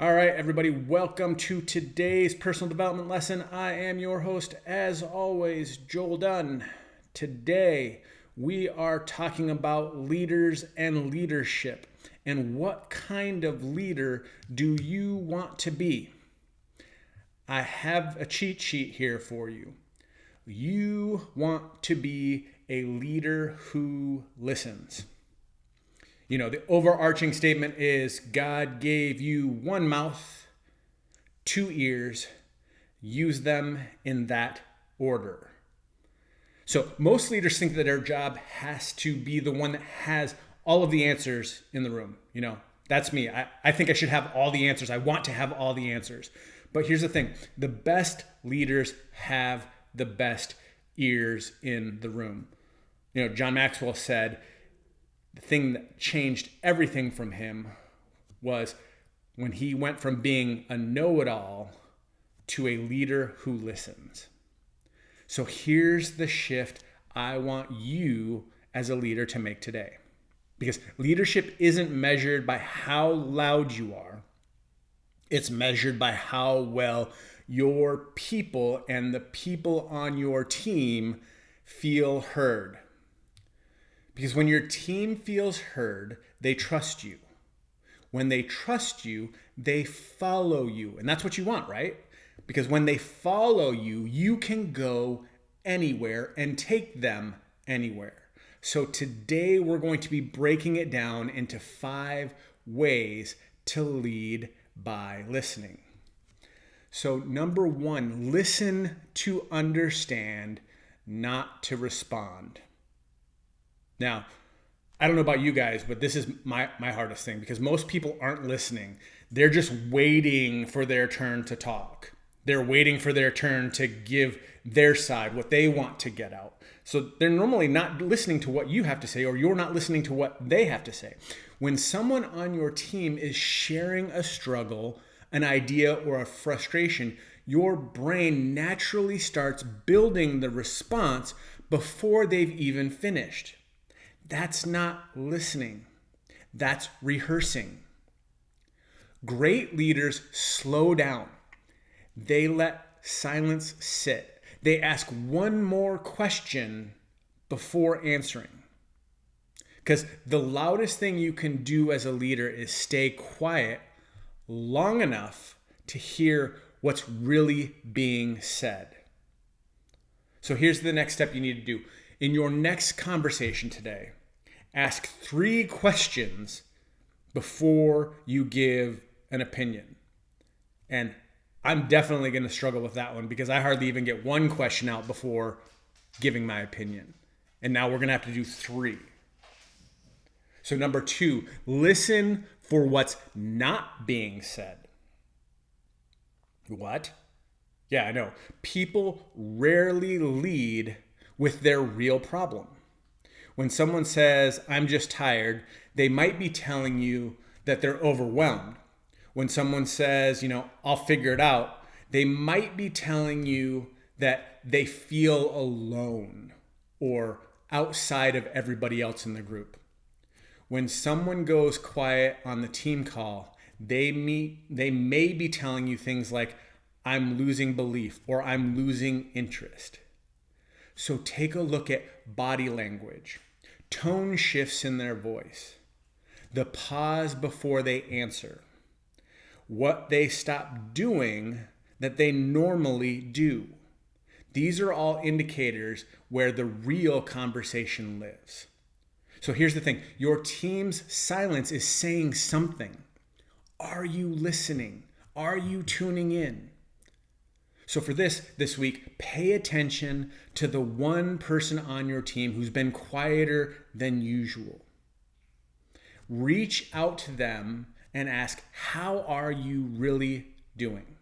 All right, everybody, welcome to today's personal development lesson. I am your host, as always, Joel Dunn. Today, we are talking about leaders and leadership and what kind of leader do you want to be? I have a cheat sheet here for you. You want to be a leader who listens. You know, the overarching statement is God gave you one mouth, two ears, use them in that order. So most leaders think that their job has to be the one that has all of the answers in the room. You know, that's me. I think I should have all the answers. I want to have all the answers. But here's the thing. The best leaders have the best ears in the room. You know, John Maxwell said, the thing that changed everything from him was when he went from being a know-it-all to a leader who listens. So here's the shift I want you as a leader to make today. Because leadership isn't measured by how loud you are. It's measured by how well your people and the people on your team feel heard. Because when your team feels heard, they trust you. When they trust you, they follow you. And that's what you want, right? Because when they follow you, you can go anywhere and take them anywhere. So today we're going to be breaking it down into 5 ways to lead by listening. So number 1, listen to understand, not to respond. Now, I don't know about you guys, but this is my hardest thing because most people aren't listening. They're just waiting for their turn to talk. They're waiting for their turn to give their side, what they want to get out. So they're normally not listening to what you have to say, or you're not listening to what they have to say. When someone on your team is sharing a struggle, an idea, or a frustration, your brain naturally starts building the response before they've even finished. That's not listening. That's rehearsing. Great leaders slow down. They let silence sit. They ask one more question before answering. Because the loudest thing you can do as a leader is stay quiet long enough to hear what's really being said. So here's the next step you need to do. In your next conversation today, ask 3 questions before you give an opinion. And I'm definitely going to struggle with that one because I hardly even get 1 question out before giving my opinion. And now we're going to have to do 3. So number 2, listen for what's not being said. What? Yeah, I know. People rarely lead with their real problem. When someone says, I'm just tired, they might be telling you that they're overwhelmed. When someone says, I'll figure it out, they might be telling you that they feel alone or outside of everybody else in the group. When someone goes quiet on the team call, they may be telling you things like, I'm losing belief or I'm losing interest. So take a look at body language, tone shifts in their voice, the pause before they answer, what they stop doing that they normally do. These are all indicators where the real conversation lives. So here's the thing. Your team's silence is saying something. Are you listening? Are you tuning in? So for this week, pay attention to the one person on your team who's been quieter than usual. Reach out to them and ask, how are you really doing?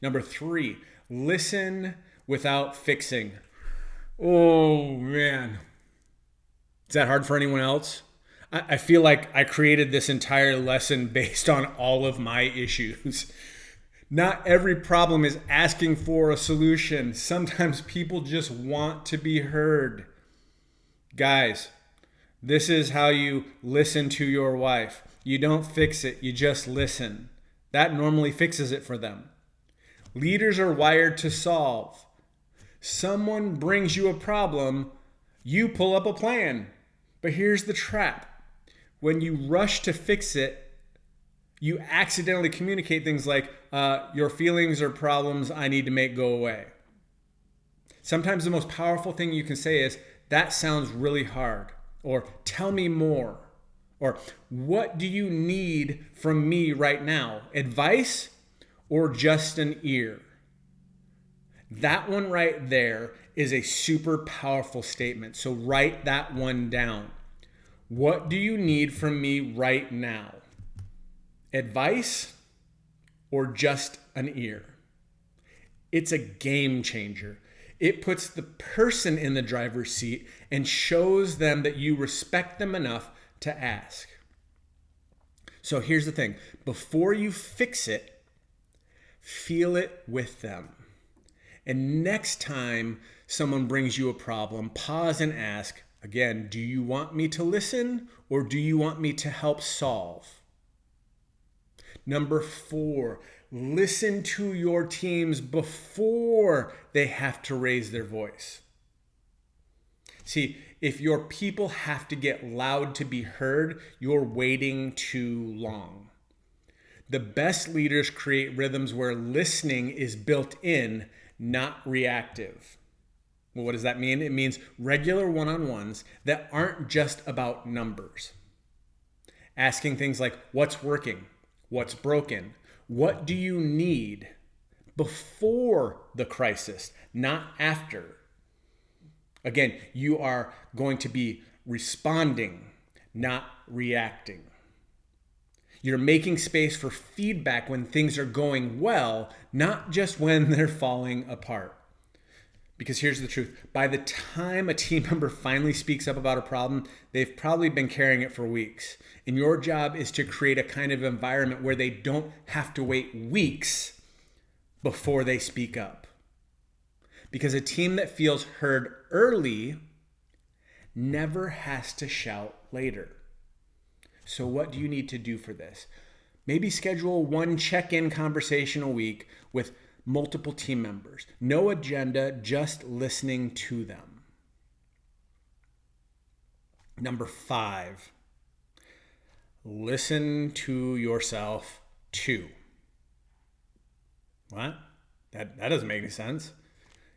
Number 3, listen without fixing. Oh, man. Is that hard for anyone else? I feel like I created this entire lesson based on all of my issues. Not every problem is asking for a solution. Sometimes people just want to be heard. Guys, This is how you listen to your wife. You don't fix it, you just listen. That normally fixes it for them. Leaders are wired to solve. Someone brings you a problem, you pull up a plan. But here's the trap. When you rush to fix it, you accidentally communicate things like, your feelings or problems I need to make go away. Sometimes the most powerful thing you can say is, that sounds really hard, or tell me more, or what do you need from me right now? Advice or just an ear? That one right there is a super powerful statement. So write that one down. What do you need from me right now? Advice or just an ear? It's a game changer. It puts the person in the driver's seat and shows them that you respect them enough to ask. So here's the thing. Before you fix it, feel it with them. And next time someone brings you a problem, pause and ask, again, do you want me to listen or do you want me to help solve? Number 4, listen to your teams before they have to raise their voice. See, if your people have to get loud to be heard, you're waiting too long. The best leaders create rhythms where listening is built in, not reactive. Well, what does that mean? It means regular one-on-ones that aren't just about numbers. Asking things like, what's working? What's broken? What do you need? Before the crisis, not after. Again, you are going to be responding, not reacting. You're making space for feedback when things are going well, not just when they're falling apart. Because here's the truth. By the time a team member finally speaks up about a problem, they've probably been carrying it for weeks. And your job is to create a kind of environment where they don't have to wait weeks before they speak up. Because a team that feels heard early never has to shout later. So what do you need to do for this? Maybe schedule one check-in conversation a week with multiple team members. No agenda, just listening to them. Number 5, listen to yourself too. What? That doesn't make any sense.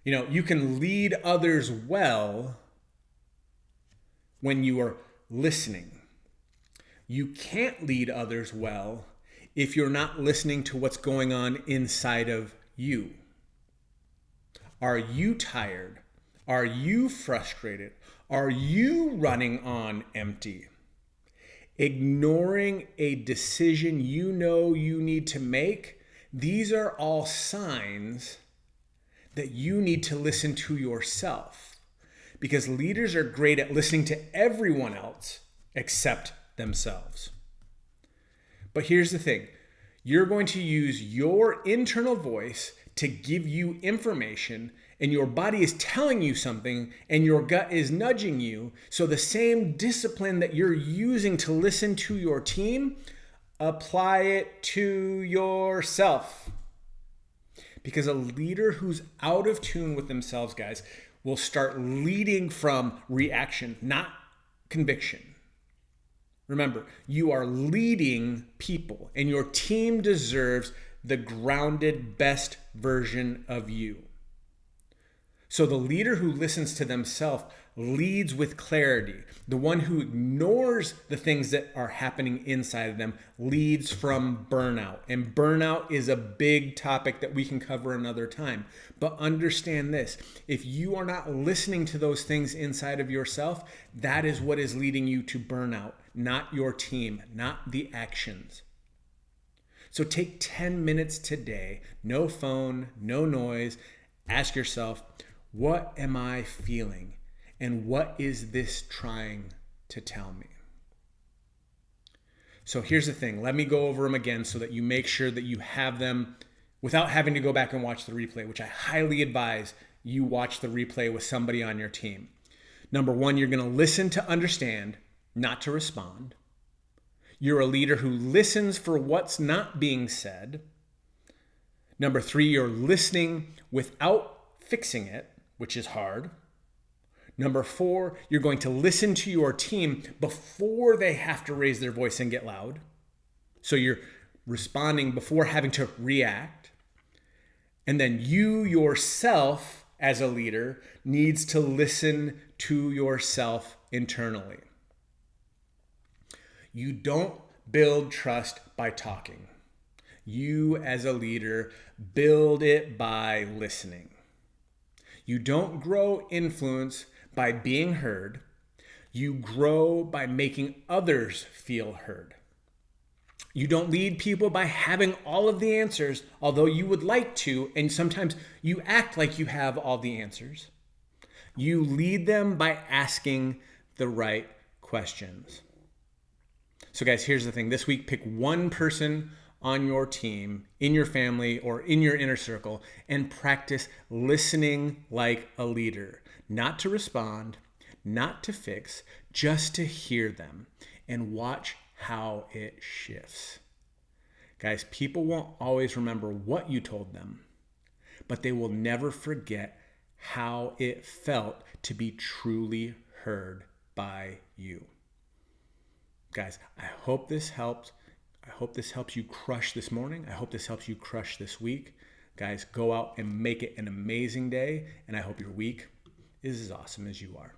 You know, you can lead others well when you are listening. You can't lead others well if you're not listening to what's going on inside of you. Are you tired? Are you frustrated? Are you running on empty? Ignoring a decision you know you need to make, these are all signs that you need to listen to yourself. Because leaders are great at listening to everyone else except themselves. But here's the thing. You're going to use your internal voice to give you information, and your body is telling you something, and your gut is nudging you. So the same discipline that you're using to listen to your team, apply it to yourself. Because a leader who's out of tune with themselves, guys, will start leading from reaction, not conviction. Remember, you are leading people, and your team deserves the grounded, best version of you. So the leader who listens to themselves leads with clarity. The one who ignores the things that are happening inside of them leads from burnout. And burnout is a big topic that we can cover another time. But understand this, if you are not listening to those things inside of yourself, that is what is leading you to burnout, not your team, not the actions. So take 10 minutes today, no phone, no noise. Ask yourself, what am I feeling? And what is this trying to tell me? So here's the thing. Let me go over them again so that you make sure that you have them without having to go back and watch the replay, which I highly advise you watch the replay with somebody on your team. Number 1, you're going to listen to understand. not to respond. You're a leader who listens for what's not being said. Number 3, you're listening without fixing it, which is hard. Number 4, you're going to listen to your team before they have to raise their voice and get loud. So you're responding before having to react. And then you yourself, as a leader, needs to listen to yourself internally. You don't build trust by talking. You, as a leader, build it by listening. You don't grow influence by being heard. You grow by making others feel heard. You don't lead people by having all of the answers, although you would like to, and sometimes you act like you have all the answers. You lead them by asking the right questions. So guys, here's the thing. This week, pick one person on your team, in your family, or in your inner circle, and practice listening like a leader. Not to respond, not to fix, just to hear them and watch how it shifts. Guys, people won't always remember what you told them, but they will never forget how it felt to be truly heard by you. Guys, I hope this helps. I hope this helps you crush this morning. I hope this helps you crush this week. Guys, go out and make it an amazing day, and I hope your week is as awesome as you are.